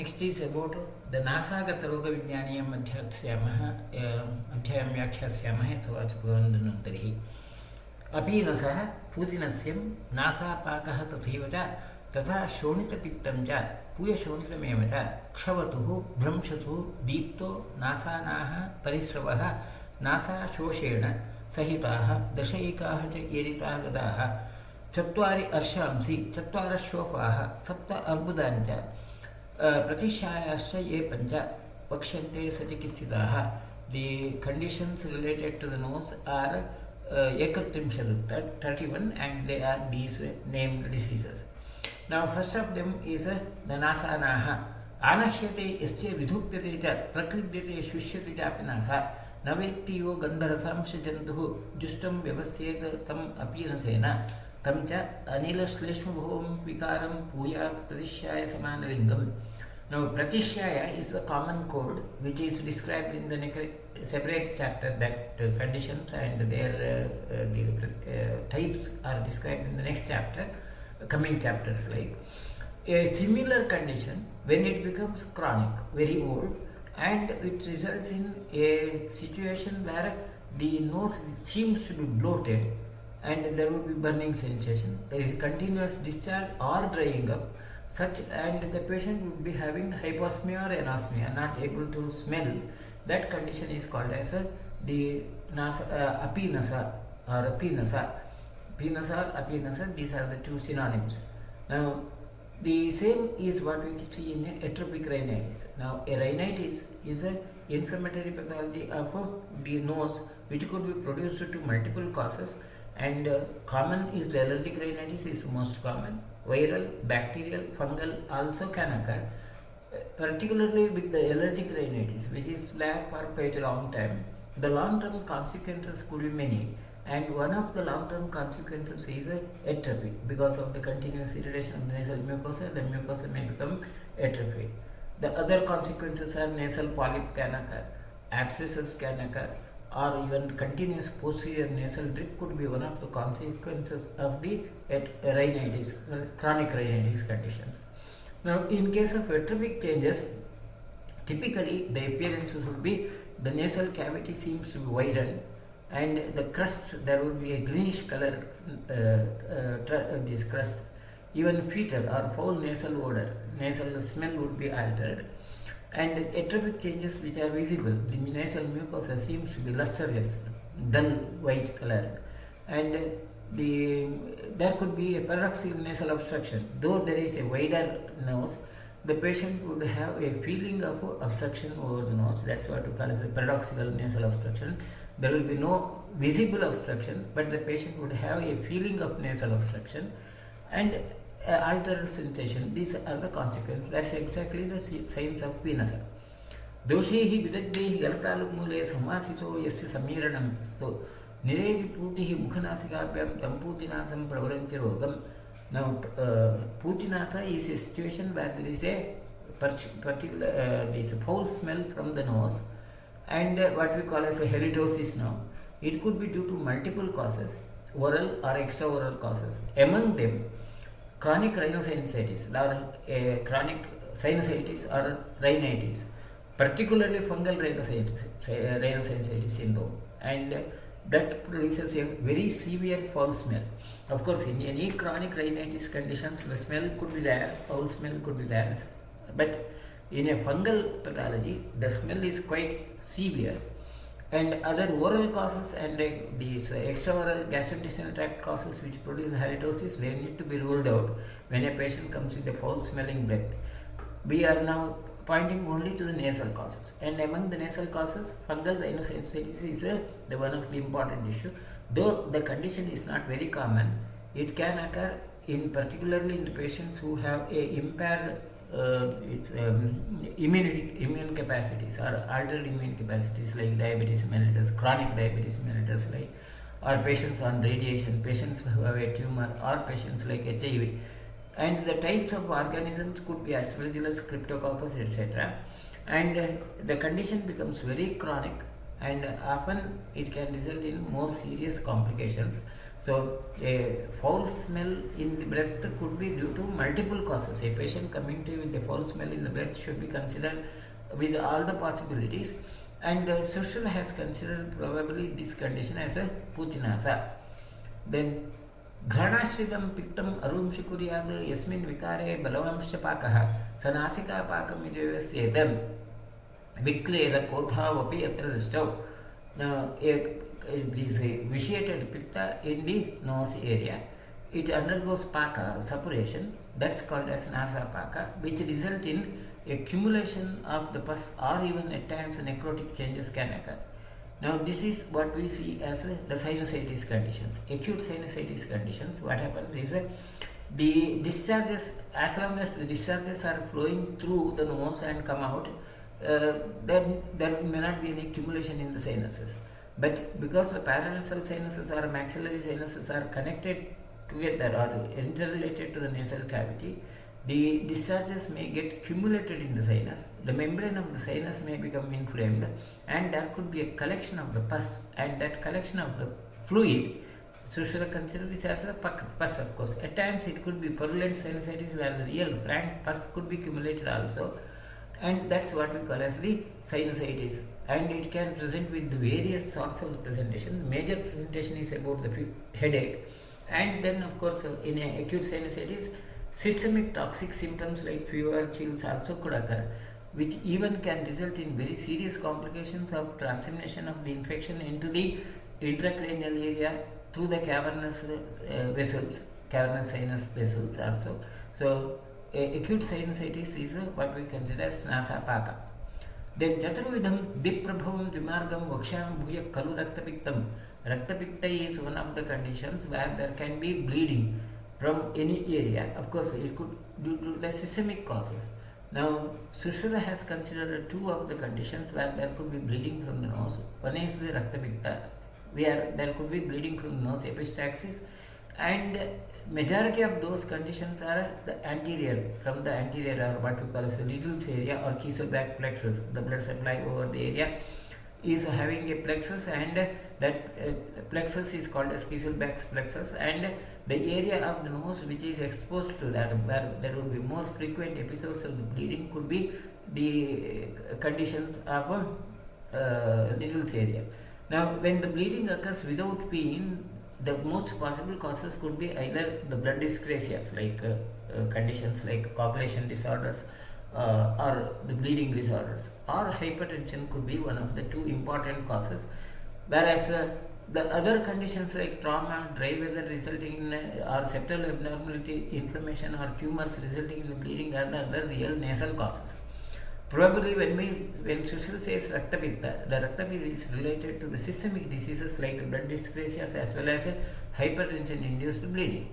Next is about the Nasaroga Vignaniyam Adhyayam Vyakhyasyaamahe अथवा च भगवन्दनं तर्हि अपि नसः पूजिनस्यं नासापाकः तथैव च तथा शोणितपित्तं च पूयशोणितमेव च क्षवतुः भ्रंशतुः दीप्तो नासानाः परिस्रवः नासाशोषेण सहिताः दशैकाः च एरिताः गदाः चत्वारि अर्शांसि चत्वारश्वपाः सप्त अर्बुदानि च प्रतिशायाश्च ये पञ्च वक्ष्यन्ते सचिकित्सिताः. The conditions related to the nose are 31 and they are these named diseases. Now first of them is the nasanaha. Anashyate yasya vidhupyate cha praklibhyate shushyate chapi nasa navetti yo gandharasamsha jantuh justam vyavasyet tam apinasena tam cha anila shleshmabhom vikaram puya pratishyaya samanalingam. Now pratishyaya is a common code which is described in the separate chapter. That conditions and their types are described in the next chapter, coming chapters. Like a similar condition when it becomes chronic, very old, and it results in a situation where the nose seems to be bloated and there will be burning sensation. There is a continuous discharge or drying up. And the patient would be having hyposmia or anosmia, not able to smell. That condition is called as the apinasa or apinasa. Pinasa or apinasa, these are the two synonyms. Now, the same is what we see in atrophic rhinitis. Now, a rhinitis is an inflammatory pathology of the nose which could be produced to multiple causes, and common is the allergic rhinitis is most common. Viral, bacterial, fungal also can occur, particularly with the allergic rhinitis, which is there for quite a long time. The long-term consequences could be many, and one of the long-term consequences is atrophy. Because of the continuous irritation of the nasal mucosa, the mucosa may become atrophied. The other consequences are nasal polyp can occur, abscesses can occur, or even continuous posterior nasal drip could be one of the consequences of the rhinitis, chronic rhinitis conditions. Now, in case of atrophic changes, typically the appearance would be the nasal cavity seems to be widened, and the crust, there would be a greenish color, this crust. Even fetal or foul nasal odor, nasal smell would be altered. And atrophic changes which are visible, the nasal mucosa seems to be lusterless, dull white color, and there could be a paroxysmal nasal obstruction. Though there is a wider nose, the patient would have a feeling of obstruction over the nose. That's what we call as a paroxysmal nasal obstruction. There will be no visible obstruction, but the patient would have a feeling of nasal obstruction and altered sensation. These are the consequences. That's exactly the signs of Pinasa. Doshehi vidagdehi galkalumule samasito yasya samiranam sto nireji putihi mukhanasikabyam tamputinasam pravalanti rogam. Now, putinasa is a situation where there is a particular there is a foul smell from the nose, and what we call as a halitosis. Now, it could be due to multiple causes, oral or extraoral causes. Among them, chronic rhinosinusitis or chronic sinusitis or rhinitis, particularly fungal rhinosinusitis syndrome, and that produces a very severe foul smell. Of course, in any chronic rhinitis conditions, the smell could be there, foul smell could be there, but in a fungal pathology, the smell is quite severe. And other oral causes and these extraoral gastrointestinal tract causes which produce halitosis, they need to be ruled out when a patient comes with a foul smelling breath. We are now pointing only to the nasal causes, and among the nasal causes, fungal rhinosinusitis is the one of the important issue. Though the condition is not very common, it can occur particularly in the patients who have a impaired immune capacities or altered immune capacities, like diabetes mellitus, chronic diabetes mellitus, like, or patients on radiation, patients who have a tumor, or patients like HIV. And the types of organisms could be Aspergillus, Cryptococcus, etc. And the condition becomes very chronic, and often it can result in more serious complications So, a foul smell in the breath could be due to multiple causes. A patient coming to you with a foul smell in the breath should be considered with all the possibilities, and Sushruta has considered probably this condition as a putinasa. Then घृणाश्रितं पित्तम् अरुंशि कुर्यात् यस्मिन् विकारे बलवंश्च पाकः स नासिकापाकम् इति व्यवस्थेत विक्लेरकोथावपि यत्र दृष्टौ. Now, it is vitiated pitta in the nose area. It undergoes paka or suppuration, that's called as nasa paka, which result in accumulation of the pus, or even at times necrotic changes can occur. Now, this is what we see as the sinusitis conditions. Acute sinusitis conditions, what happens is the discharges, as long as the discharges are flowing through the nose and come out, then there may not be any accumulation in the sinuses. But because the paranasal sinuses or maxillary sinuses are connected together or interrelated to the nasal cavity, the discharges may get accumulated in the sinus, the membrane of the sinus may become inflamed, and there could be a collection of the pus, and that collection of the fluid, Sushruta considers this as a pus, of course. At times it could be purulent sinusitis where the real frank pus could be accumulated also, and that's what we call as the sinusitis, and it can present with the various sorts of the presentation. Major presentation is about the headache, and then of course in a acute sinusitis, systemic toxic symptoms like fever, chills also could occur, which even can result in very serious complications of transmission of the infection into the intracranial area through the cavernous vessels, cavernous sinus vessels also. So, acute sinusitis is what we consider as nasapaka. Then chaturvidham diprabhavam dimargam vaksham bhuya kalu raktapiktam. Raktapikta is one of the conditions where there can be bleeding from any area. Of course, it could due to the systemic causes. Now, Sushruta has considered two of the conditions where there could be bleeding from the nose. One is the Raktapikta, where there could be bleeding from the nose epistaxis, and majority of those conditions are the anterior, from the anterior, or what we call as the Little's area or Kieselbach plexus. The blood supply over the area is having a plexus, and that plexus is called as Kieselbach's plexus, and the area of the nose which is exposed to that, where there will be more frequent episodes of the bleeding, could be the conditions of Little's area. Now, when the bleeding occurs without pain, the most possible causes could be either the blood dyscrasias, like conditions like coagulation disorders, or the bleeding disorders, or hypertension could be one of the two important causes, whereas the other conditions like trauma, dry weather resulting in or septal abnormality, inflammation, or tumors resulting in the bleeding are the other real nasal causes. Probably when Sushruta says Raktapikta, the Raktapikta is related to the systemic diseases like blood dyscrasias as well as hypertension induced bleeding.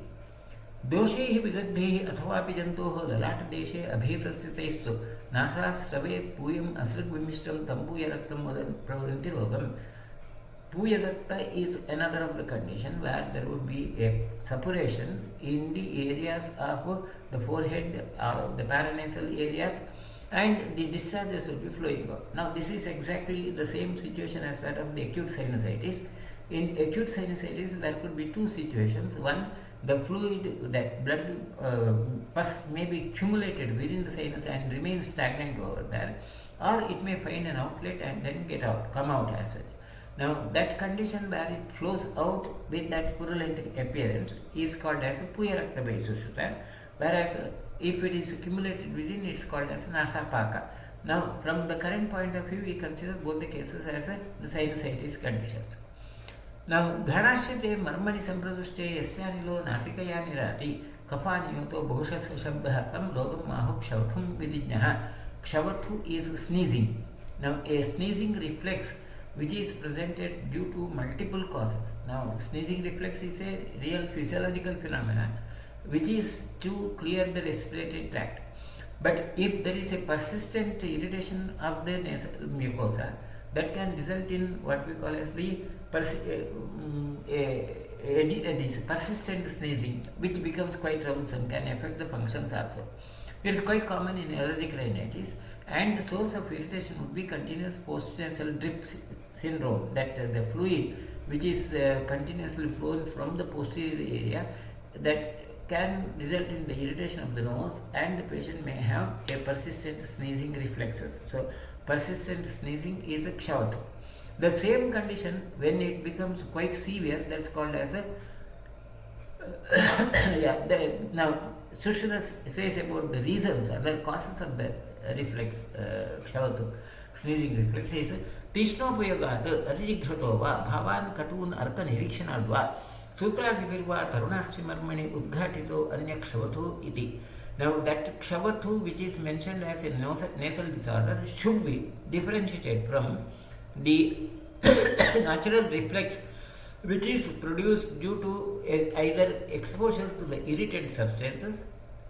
दोषैः विगद्धैः अथवापि जन्तोः ललाटदेशे अभीतस्थितैस्तु नासास्रवेत् पूयम् असृग्विमिष्टं तम्बूयरक्तं प्रवदन्ति रोगम्. Puyadakta is another of the condition where there would be a suppuration in the areas of the forehead or the paranasal areas, and the discharges will be flowing out. Now, this is exactly the same situation as that of the acute sinusitis. In acute sinusitis, there could be two situations. One, the fluid, that blood pus may be accumulated within the sinus and remain stagnant over there, or it may find an outlet and then come out as such. Now, that condition where it flows out with that purulent appearance is called as a Puyarakta by Sushruta, whereas if it is accumulated within, it is called as Nasapaka. Now, from the current point of view, we consider both the cases as the sinusitis conditions. Now, Dhanashyate Marmani Sampradushte Yasyanilo Nasikaya Nirati Kafanyoto Bhoshas Shabdha Tam Rogam Mahu Kshavthum Vidijnaha. Kshavathu is sneezing. Now, a sneezing reflex which is presented due to multiple causes. Now, sneezing reflex is a real physiological phenomenon which is to clear the respiratory tract. But if there is a persistent irritation of the nasal mucosa, that can result in what we call as the persistent sneezing, which becomes quite troublesome, can affect the functions also. It is quite common in allergic rhinitis, and the source of irritation would be continuous postnasal drip syndrome, that the fluid which is continuously flowing from the posterior area, that can result in the irritation of the nose, and the patient may have a persistent sneezing reflexes. So persistent sneezing is a kshavatu. The same condition, when it becomes quite severe, that's called as a now Sushruta says about the reasons, other causes of the reflex, kshavatu, sneezing reflex is तीक्ष्णोपयोगात् अतिजिघ्रतो वा भावान् कटून् अर्कनिरीक्षणाद्वा सूत्रादिभिर्वा तरुणास्तिमर्मणि उद्घाटितो अन्यक्षवथु इति. Now that kshavathu, which is mentioned as a nasal disorder, should be differentiated from the natural reflex which is produced due to either exposure to the irritant substances,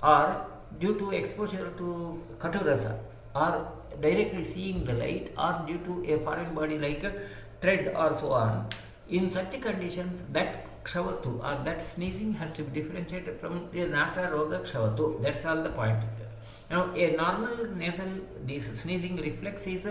or due to exposure to katurasa, or directly seeing the light, or due to a foreign body like a thread or so on. In such conditions, that kshavathu or that sneezing has to be differentiated from the Nasaroga kshavathu. That's all the point. Now, a normal nasal sneezing reflex is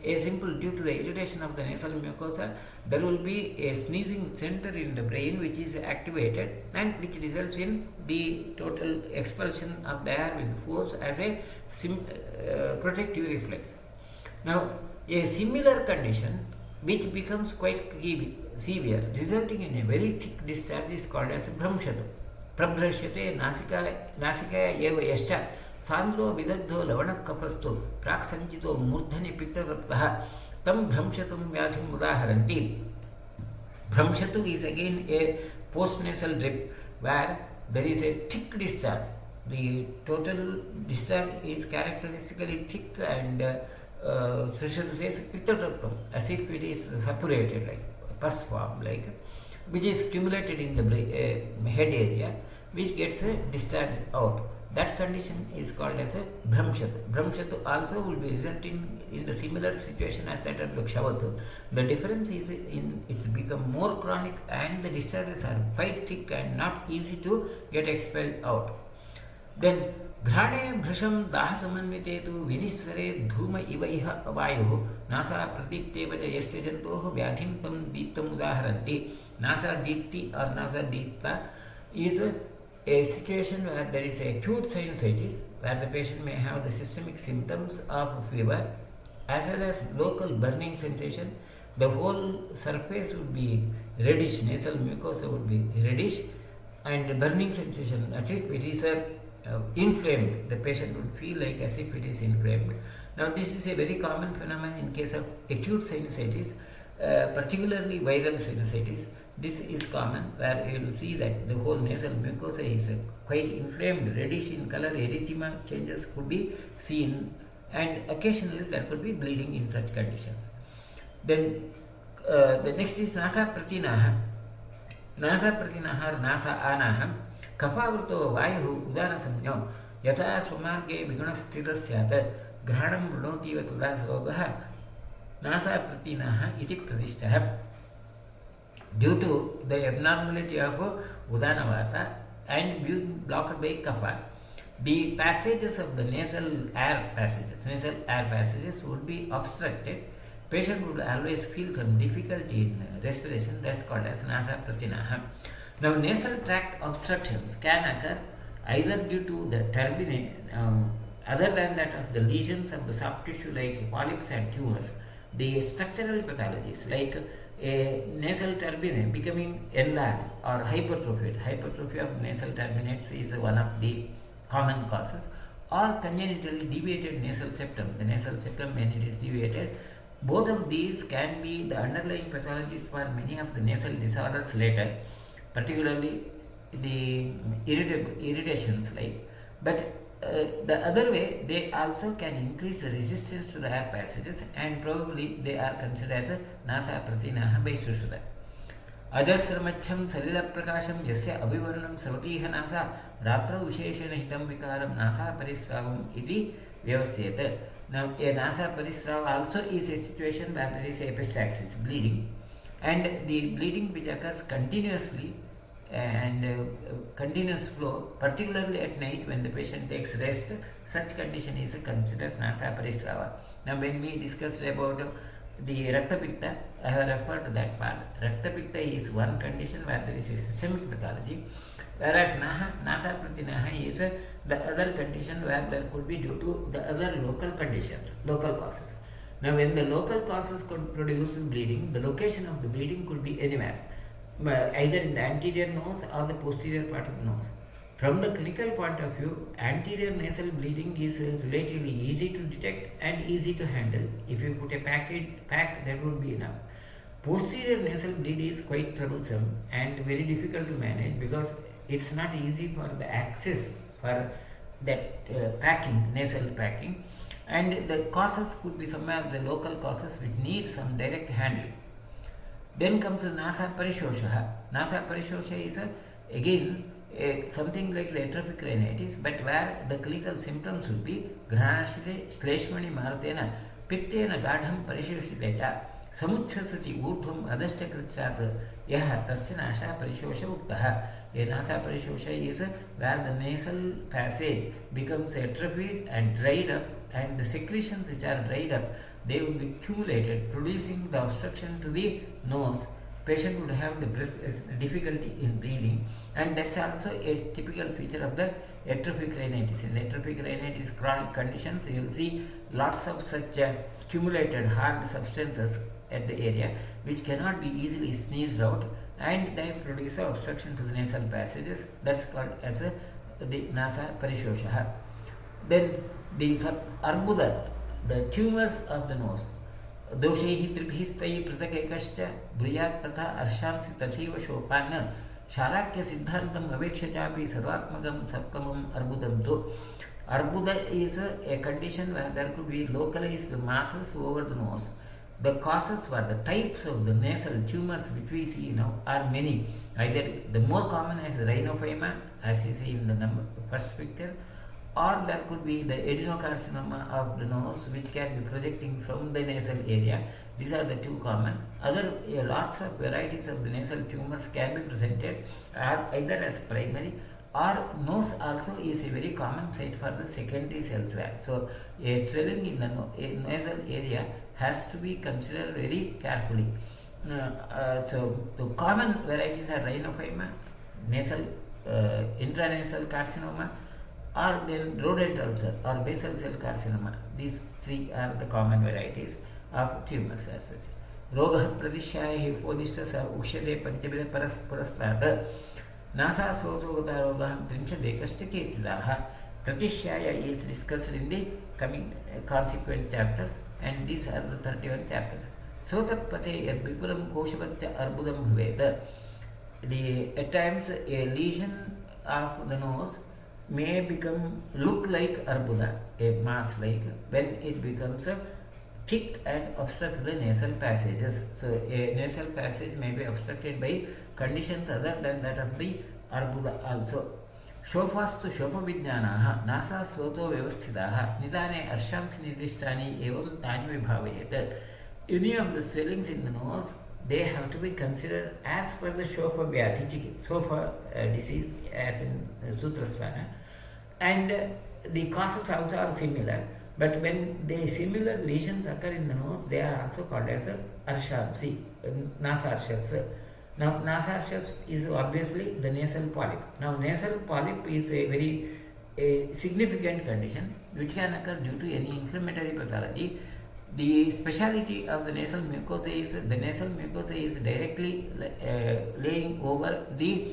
a simple due to the irritation of the nasal mucosa. There will be a sneezing center in the brain which is activated, and which results in the total expulsion of the air with force as a protective reflex. Now, a similar condition which becomes quite severe, resulting in a very thick discharge, is called as bhramshatu. Prabhrashyate nasikaya eva yashcha सांद्रो विदग्धो लवणकफस्थो प्राक्सञ्चितो मूर्धनि पित्ततप्तः तं भ्रंशतुं व्याधिं उदाहरन्ति. Bhramshatu is again a postnasal drip where there is a thick discharge. The total discharge is characteristically thick, and Sushruta says pittataptam, as if it is separated like pus form, like which is accumulated in the head area, which gets discharged out. That condition is called as a bhramshatu. Bhramshatu also will be resulting in the similar situation as that of the kshavathu. The difference is in it's become more chronic, and the discharges are quite thick and not easy to get expelled out. Then घ्राणे भृशं दाहसमन्विते तु विनिस्वरे धूम इव इह वायुः NASA प्रदीप्तेव च यस्य जन्तोः व्याधिं तं दीप्तम् उदाहरन्ति. नासा दीप्ति or nasa deepta is a situation where there is acute sinusitis, where the patient may have the systemic symptoms of fever as well as local burning sensation. The whole surface would be reddish, nasal mucosa would be reddish, and burning sensation as if it is inflamed. The patient would feel like as if it is inflamed. Now, this is a very common phenomenon in case of acute sinusitis, particularly viral sinusitis. This is common, where you will see that the whole nasal mucosa is quite inflamed, reddish in color, erythema changes could be seen, and occasionally there could be bleeding in such conditions. Then the next is nasa pratinaha. Nasa pratinaha or nasa anaha. Kaphavruto vayuhu udana samnyo yata swamarge vigunasthita syat grhanam vrunotiva Nasaroga nasa pratinaha iti pradishtah. Due to the abnormality of Udanavata and being blocked by kapha, the passages of the nasal air passages would be obstructed. Patient would always feel some difficulty in respiration. That's called as nasa pratinaha. Now, nasal tract obstructions can occur either due to the turbinate, other than that of the lesions of the soft tissue like polyps and tumors. The structural pathologies like a nasal turbinate becoming enlarged or hypertrophied. Hypertrophy of nasal turbinates is one of the common causes, or congenitally deviated nasal septum. The nasal septum, when it is deviated, both of these can be the underlying pathologies for many of the nasal disorders later, particularly the irritations like. But the other way, they also can increase the resistance to the air passages, and probably they are considered as a nasa pratinaha by Sushruta. Ajasramacham salila prakasham yasya avivarnam savatiha nasa ratro visheshena hitam vikaram nasa parisravam iti vyavasyeta. Now, a nasa parisrava also is a situation where there is epistaxis, bleeding, and the bleeding which occurs continuously and continuous flow, particularly at night when the patient takes rest. Such condition is considered nasa parisrava. Now, when we discussed about the Raktapitta, I have referred to that part. Raktapitta is one condition where there is a systemic pathology, whereas Nasa Pratinaha is the other condition where there could be due to the other local conditions, local causes. Now, when the local causes could produce bleeding, the location of the bleeding could be anywhere, either in the anterior nose or the posterior part of the nose. From the clinical point of view, anterior nasal bleeding is relatively easy to detect and easy to handle. If you put a pack, that would be enough. Posterior nasal bleed is quite troublesome and very difficult to manage because it's not easy for the access for that nasal packing, and the causes could be somewhere the local causes which need some direct handling. Then comes the Nasa Parishosha. Nasa Parishosha is again something like the atrophic rhinitis, but where the clinical symptoms would be Granashite Shleshmani Martena Pittena Gadham Parishoshileja Samuchasati Urthum Adashtakritchat Yaha Tasya Nasha Parishosha Uktaha. A Nasa Parishosha is where the nasal passage becomes atrophied and dried up, and the secretions which are dried up, they will be accumulated, producing the obstruction to the nose. Patient would have the difficulty in breathing, and that's also a typical feature of the atrophic rhinitis. In the atrophic rhinitis chronic conditions, you will see lots of such accumulated hard substances at the area which cannot be easily sneezed out, and they produce an obstruction to the nasal passages. That's called as the Nasa Parishosha. Then the arbuda, the tumors of the nose. दोषैः त्रिभिः स्तैः पृथगेकश्च ब्रूयात् तथा अर्षांसि तथैव शोपान् शालाक्य सिद्धान्तम् अवेक्ष्य चापि सर्वात्मकं सप्तमम् अर्बुदं तु. Arbuda is a condition where there could be localized masses over the nose. The causes for the types of the nasal tumors which we see now are many. Either the more common is rhinophyma, as you see in the first picture, or there could be the adenocarcinoma of the nose which can be projecting from the nasal area. These are the two common. Other lots of varieties of the nasal tumors can be presented either as primary, or nose also is a very common site for the secondary cell swell. So a swelling in the nasal area has to be considered very carefully. So the common varieties are rhinophyma, nasal intranasal carcinoma, or then rodent ulcer or basal cell carcinoma. These three are the common varieties of tumors as such. Roga pratishyaya hypodishta sa ukshate panchabida purasthata Nasa Sotogata Roga Trimshadekashta Kirtilaha. Pratishyaya is discussed in the coming consequent chapters, and these are the 31 chapters. Sotapate Yadvipuram Koshavatya Arbudam Bhaveda. At times a lesion of the nose may look like arbuda, a mass like, when it becomes thick and obstructs the nasal passages. So a nasal passage may be obstructed by conditions other than that of the arbuda also. Shofastu Shopavidjanaha Nasa Soto Vyavasthidaha Nidane Arshams Nidishtani Evam Tani Vibhavayet. Any of the swellings in the nose, they have to be considered as per the Shofa Vyadhi, Shofa disease, as in Sutrasthana. And the causes also are similar, but when the similar lesions occur in the nose, they are also called as Arshamsi, Nasarshas. Now, Nasarshas is obviously the nasal polyp. Now, nasal polyp is a very significant condition which can occur due to any inflammatory pathology. The speciality of the nasal mucosa is the nasal mucosa is directly laying over the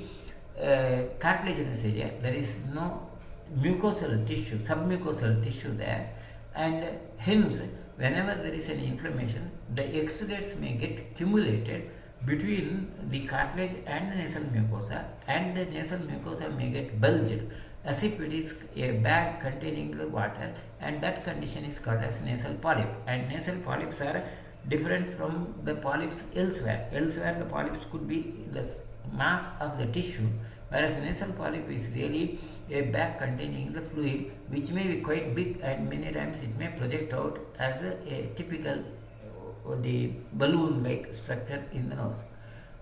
cartilaginous area. There is no mucosal tissue, submucosal tissue there, and hence whenever there is any inflammation, the exudates may get accumulated between the cartilage and the nasal mucosa, and the nasal mucosa may get bulged as if it is a bag containing the water, and that condition is called as nasal polyp. And nasal polyps are different from the polyps elsewhere. Elsewhere the polyps could be the mass of the tissue, whereas nasal polyp is really a bag containing the fluid which may be quite big, and many times it may project out as a typical the balloon-like structure in the nose.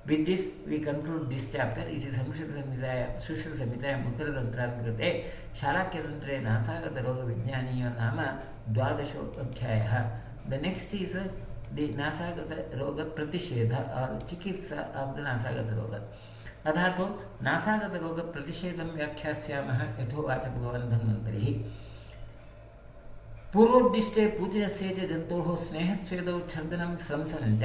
With this, we conclude this chapter. It is Sushil Samhitaya Mudratantrante Shalakyatantre Nasagata Roga Vijnaniyo Nama Dwadasho Adhyayah. The next is the Nasagata Roga Pratishedha or Chikitsa of the Nasagata Roga. अतः तो नासागतरोगप्रतिषेधं व्याख्यास्यामः यथोवाच भगवान् धन्वन्तरिः पूर्वोद्दिष्टे पूजनस्य च जन्तोः स्नेहस्वेदौ छर्दनं स्रंसनं च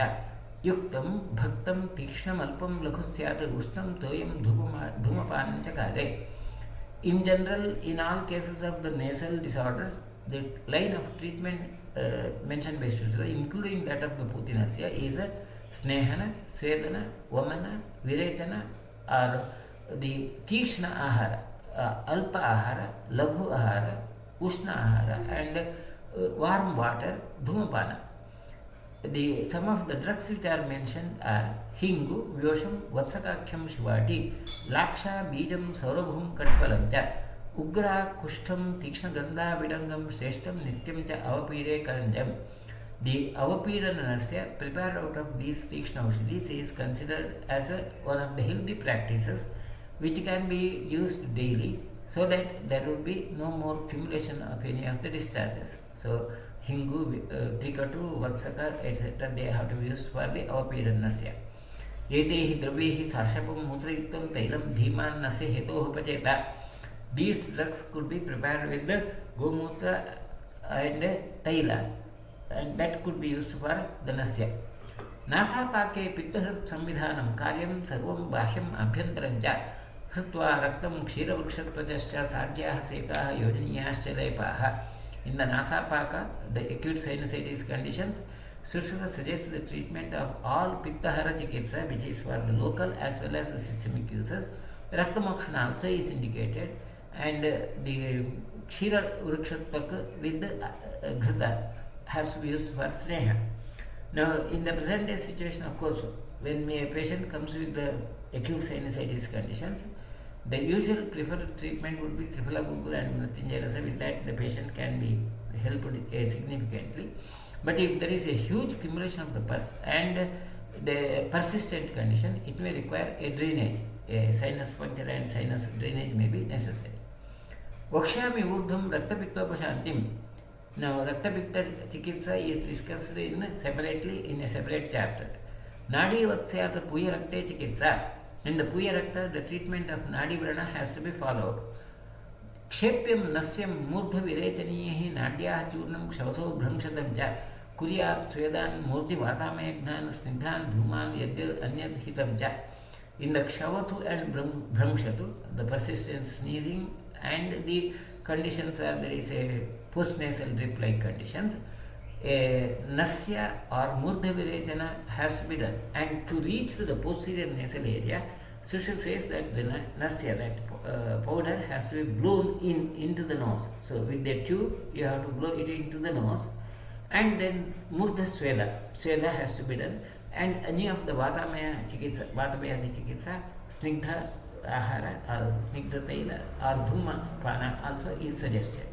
युक्तं भक्तं तीक्ष्णमल्पं लघु स्यात् उष्णं तोयं धूमपानं च काले. In general, in all cases of the nasal disorders, the line of treatment mentioned by Shushra, including that of the Putinasya, is a snehana, svedana, vamana, virechana, or the tikshna ahara, alpa ahara, laghu ahara, ushna ahara, and warm water, dhumapana. Some of the drugs which are mentioned are hingu, vyosham, vatsakakhyam shivati, laksha, bijam, saurabhum, katpalam cha, ugra, kushtam, tikshna gandha, vidangam, shreshtam, nityam cha, avapide, karanjam. The avapidanasya prepared out of these tikshna aushadhis is considered as one of the healthy practices which can be used daily so that there would be no more accumulation of any of the discharges. So, hingu, trikatu, vatsaka, etc. they have to be used for the avapidanasya. Etehi dravehi sarshapam mutrayuktam tailam dhiman nasya hetoh pacheta. These drugs could be prepared with the gomutra and taila, and that could be used for the nasya. Nasapake pittahrit samvidhanam karyam sarvam bahyam abhyantaram cha hrutva raktam kshiravrukshatvacha sarjyaha sekaha yojaniyascha lepaha. In the Nasapaka, the acute sinusitis conditions, Sushruta suggests the treatment of all pittahara chikitsa, which is for the local as well as the systemic uses. Raktamokshana also is indicated, and the kshiravrukshatvacha with the ghrita has to be used for sneha. Now, in the present day situation, of course, when a patient comes with the acute sinusitis conditions, the usual preferred treatment would be Triphalagugula and Mrityunjaya Rasa. With that, the patient can be helped significantly. But if there is a huge accumulation of the pus and the persistent condition, it may require a drainage. A sinus puncture and sinus drainage may be necessary. Vakshami urdham raktapittopasantim. Now, Raktapitta Chikitsa is discussed separately in a separate chapter. Nadi Vatsyat Puya Rakte Chikitsa. In the Puya Rakta, the treatment of Nadi Vrana has to be followed. Kshepyam Nasyam Murdha Virechaniyahi Nadya Churnam Kshavatho Bhramshatam Cha Kuryat Swedan Murti Vatamegnan Snidhan Dhuman Yadyad Anyad Hitam Cha. In the Kshavathu and Bhramshatu, the persistent sneezing and the conditions where there is a post-nasal drip-like conditions, a nasya or murdha virechana has to be done. And to reach to the posterior nasal area, Sushil says that the nasya, that powder has to be blown into the nose. So with the tube, you have to blow it into the nose. And then murdha sweda has to be done. And any of the vatamaya chikitsa, snigdha ahara or snigdha taila or dhuma pana also is suggested.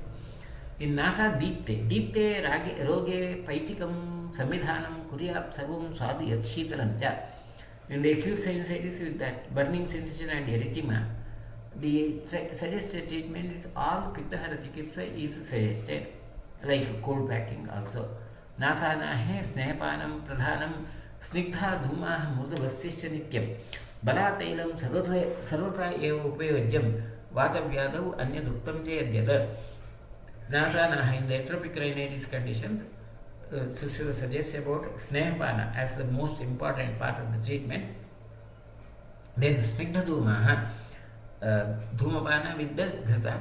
In Nasa Deepte Roge Paitikam Samidhanam Kuryap Sarvam Swadu Yat Shitalam Cha. In the acute sinusitis with that burning sensation and erythema, the suggested treatment is all Pittahara Chikitsa is suggested, like cold packing also. Nasanahe Snehapanam Pradhanam Snigdha Dhuma Murdhavasischa Nityam Bala Tailam Sarvata Eva Upayajyam Vatavyadav Anyaduktam Chayadyata. Nasanaha, in the ectropic rhinitis conditions, Sushruta suggests about Snehapana as the most important part of the treatment. Then Snigdha Dhumaha, Dhumapana with the Ghrita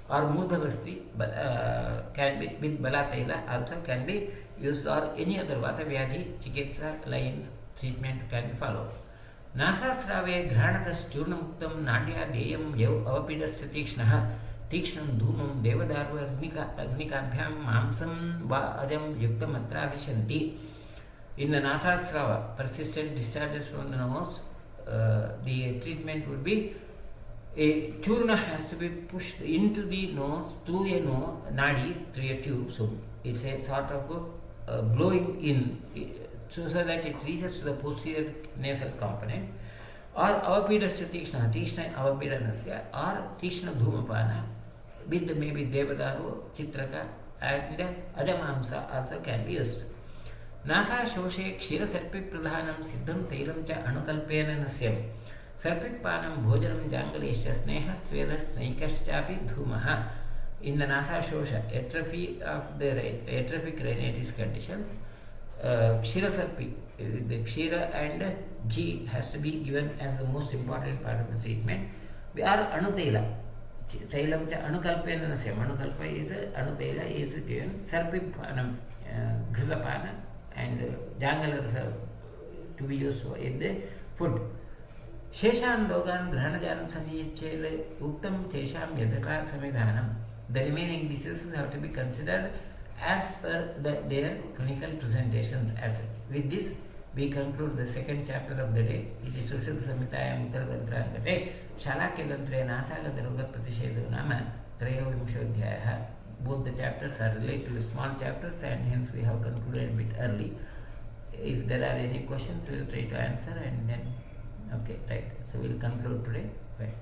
or Murdhavasti can be with Balataila also can be used, or any other Vata Vyadhi Chikitsa lines treatment can be followed. Nasasrave Ghranatash Churnamuktam Nadya Deyam Yav Avapidascha Tikshnaha Tikshnan Dhumam Devadarva Agnikabhyam Mamsam Va Ajam Yuktamatravishanti. In the Nasasrava, persistent discharges from the nose, the treatment would be a churna has to be pushed into the nose through a nadi, through a tube. So it's a sort of blowing in so that it reaches to the posterior nasal component. Or avapidascha tikshna avapidanasya or tikshna dhumapana with maybe devadaru, chitraka and ajamamsa also can be used. नासाशोषे क्षीरसर्पिप्रधानं सिद्धं तैलं च अणुकल्पेन नस्यं सर्पिपानं भोजनं जाङ्गलेश्च स्नेहः स्वेदः स्नैकश्चापि धूमः. In the Nasashosha, atrophy of the atrophic rhinitis conditions, Kshirasarpi, the Kshira and G has to be given as the most important part of the treatment. We are Anutela. Thailam cha Anukalpena Nasyam. Anukalpa is Anutela is given. Sarpipanam, Ghrillapana and Jangalas are to be used in the food. Sheshan Logan Granajanam Sanjichele Uktam Chesham Yadaka Samidhanam. The remaining diseases have to be considered as per their clinical presentations as such. With this, we conclude the second chapter of the day. It is Sushruta Samhitayam Uttaratantrangate Shalakyatantre Nasaroga Pratishedu Nama Trayovimshodhyaya. Both the chapters are relatively small chapters and hence we have concluded a bit early. If there are any questions, we will try to answer and then, okay, right. So we will conclude today. Right.